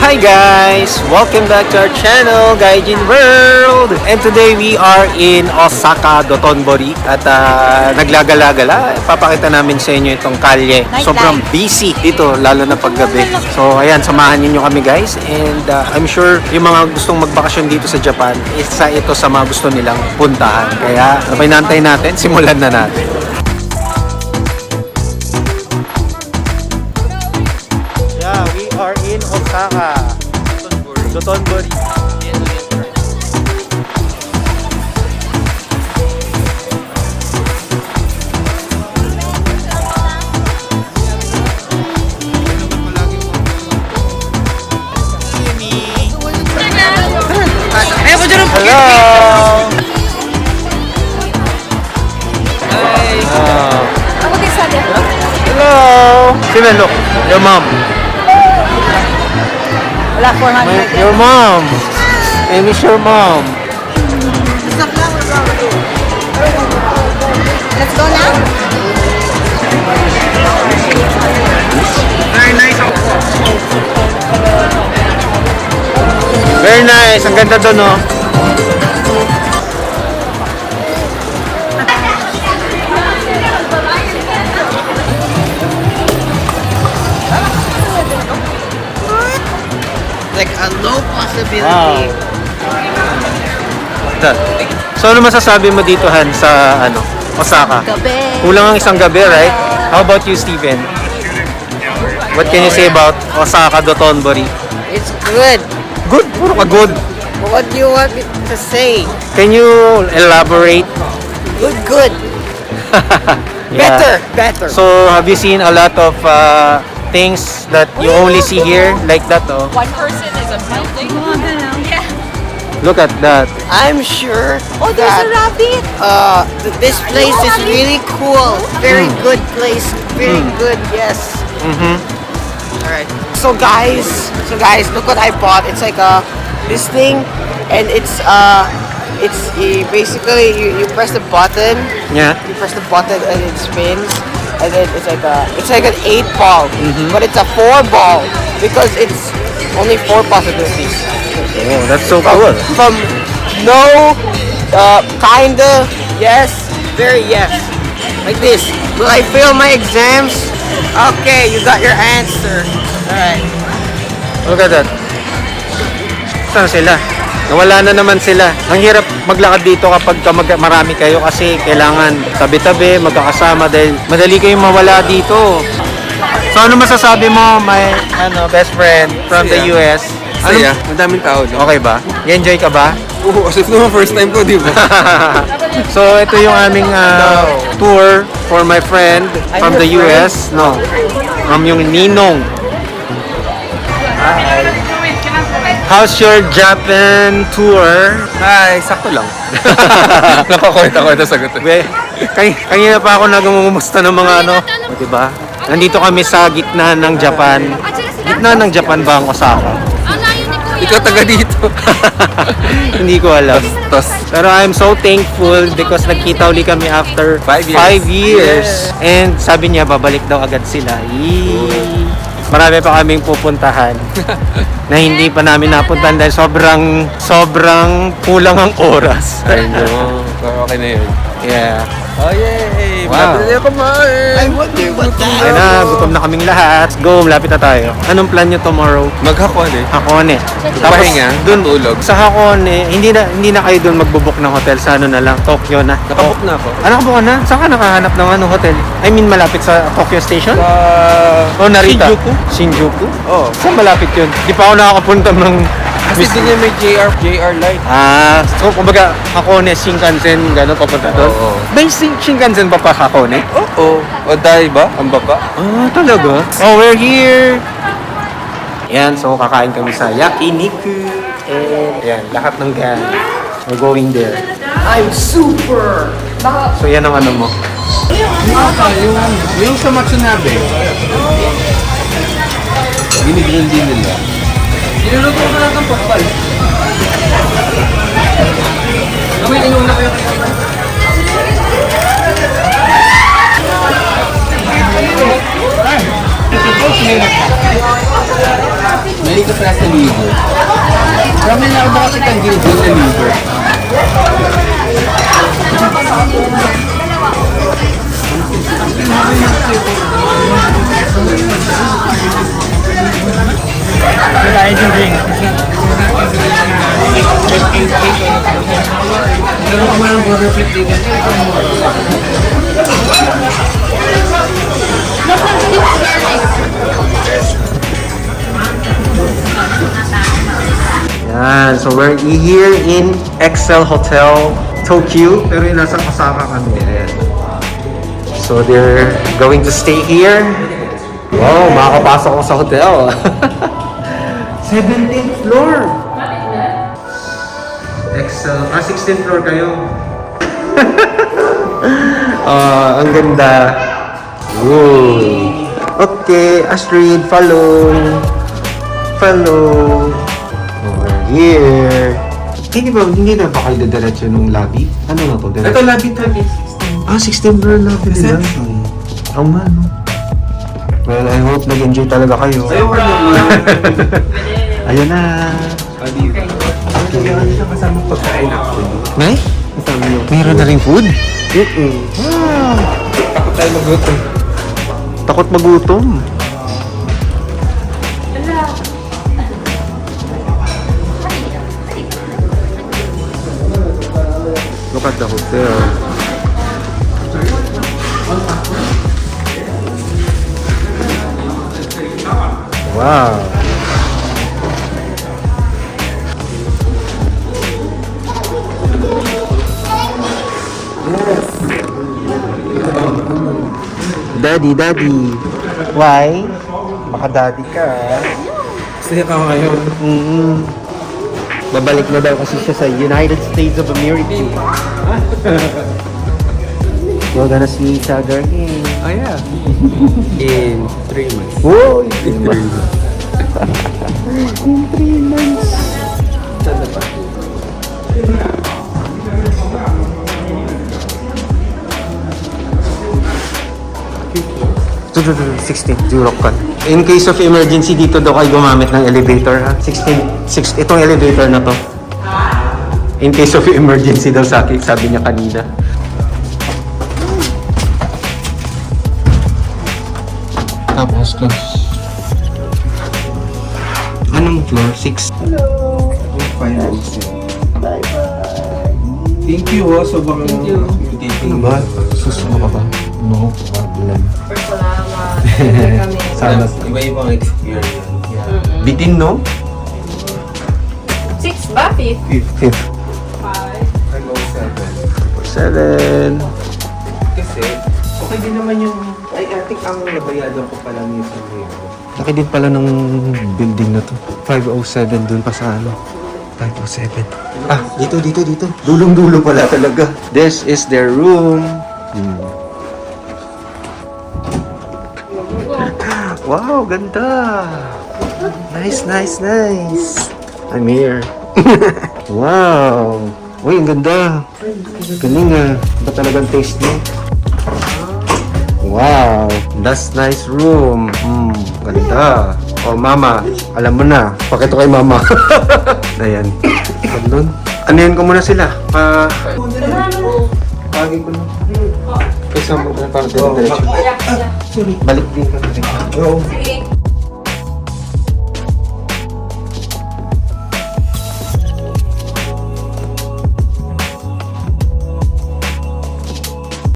Hi guys! Welcome back to our channel, Gaijin World! And today we are in Osaka, Dotonbori. At naglagala-gala. Papakita namin sa inyo itong kalye. Sobrang busy dito, lalo na paggabi. So ayan, samahan niyo kami guys. And I'm sure yung mga gustong magbakasyon dito sa Japan, isa ito sa mga gusto nilang puntahan. Kaya napinantay natin, simulan na natin. Yeah, we are in Osaka. Dotonbori. Hello! Hello! Steven, look. Your mom. Wala 400. Your mom. I miss your mom. Let's go now. Very nice. Ang ganda doon, no? Like a low possibility. Wow. So, ano masasabi mo dito, Han, sa Osaka? Gabi. Kulang ang isang gabi, right? How about you, Steven? What can you say about Osaka, Dotonbori? It's good. Good? Puro ka good. What do you want me to say? Can you elaborate? Good. Yeah. Better. So, have you seen a lot of things that you only see here like that? Oh, One person is a building. Yeah. look at that. I'm sure Oh, there's a rabbit. this place is really cool. Very good place. Very good. Yes. Mm-hmm. All right. So guys, look what I bought. It's like this thing, and it's basically you press the button. Yeah. You press the button and it spins, and then it's like an 8-ball, but it's a 4-ball because it's only 4 possibilities. Oh, that's so cool. From no, kinda, yes, very yes, like this. Will I fail my exams? Okay, you got your answer. All right. Look at that. Saan sila? Nawala na naman sila. Ang hirap maglakad dito kapag marami kayo kasi kailangan tabi-tabi, magkakasama dahil madali kayong mawala dito. So ano masasabi mo, my best friend from the US? Saya, madaming tao doon. Okay ba? I-enjoy ka ba? Oo, kasi ito naman first time ko, di ba? So ito yung aming tour for my friend from the US. No. From yung Ninong. How's your Japan tour? Ay, sakto lang. Nakakwenta-kwenta sagot. Kanina pa ako nagmumusta ng mga o, diba? Nandito kami sa gitna ng Japan. Gitna ng Japan ba ang Osaka? Ikaw taga dito. Hindi ko alam. Tos. Pero I'm so thankful because nagkita uli kami after 5 years. 5 years. And sabi niya, babalik daw agad sila. Marami pa kaming pupuntahan na hindi pa namin napuntahan dahil sobrang kulang ang oras. I know. Pero okay na yun. Yeah. Oh, yay! Wow. Madali ako kumain! I wonder what Ayun na, gutom na kaming lahat. Let's go, malapit na tayo. Anong plan nyo tomorrow? Maghakon eh. Hakone. Pahinga, dun tulog. sa Hakone, hindi na kayo dun magbubuk ng hotel sa na lang, Tokyo na. Nakabook na ako. Ano ka na? Saan ka nakahanap ng hotel? I mean, malapit sa Tokyo Station? O Narita? Shinjuku. Shinjuku? Oo. Saan malapit yun? Di pa ako nakakapunta ng... Kasi din yung may JR line. So kumbaga, Hakone, Shinkansen, gano'n papunta doon? Oo. May Shinkansen pa Hakone? Oo. O dahil ba? Ang baba. Talaga? Oh, we're here! Yan, so kakain kami sa Yakiniku. And yan, lahat ng gang. We're going there. I'm super. So yan ang mo. Yung sa Matsunabe. Ginigrill din nila. Niluluto ko lang ng pakpal. Kamay, inuna kayo. May ka present liver. Marami na ako kasi kang grilled na liver. Yan, so we're here in Excel Hotel, Tokyo. Pero yung nasa Osaka kami. Ayan. So they're going to stay here. Wow, makakapasok ako sa hotel. 17th floor. Excel, 16th floor kayo. Ang ganda. Whoa. Okay, Astrid, follow. Follow. Over here. Hindi na ba kayo diretso nung lobby? Ano na to? Ito, lobby 16 floor lobby nila. Oo nga, no? Well, I hope nag-enjoy talaga kayo. Ayaw ka naman. Ayun na. Okay, ano siya kasama pagkain actually? May? Kasama yung... Mayroon na rin food? Takot tayo magutom. Takot magutom. Look at the hotel. Wow. Daddy. Why? Baka daddy ka. Kasi ka ngayon. Babalik na daw kasi siya sa United States of America. We're gonna see each other again. Oh yeah. In 3 months. Whoa! In 3 months. In 3 months. Saan ba? Ito, 16, Jurokan. In case of emergency, dito daw kayo gumamit ng elevator, ha? 16, itong elevator na to. In case of emergency daw sabi niya kanina. Tapos, anong floor? 6? Thank you so bang invitation. Ano ba? Susunod ka ba? No problem. Salamat. Kami. Sana. Iba-ibang experience. Bitin, no? 6 ba? 5? 5th. 7. Kasi, okay din naman yung... I think ang nabayadan ko pala ni San Diego. Laki din pala ng building na to. 507 dun pa sa ano. 507. Ah, dito. Dulong-dulo pala talaga. This is their room. Wow, ganda. Nice. I'm here. Wow. Uy, ang ganda. Galing ah. Ba talagang taste niya? Wow, that's nice room. Ganda. Oh, mama, alam mo na. Pakita kay mama. Ayan. Doon. Anuhin ko muna sila. Pagi ko na. Kaysa mo na para diretso. Balik din ka. Sige.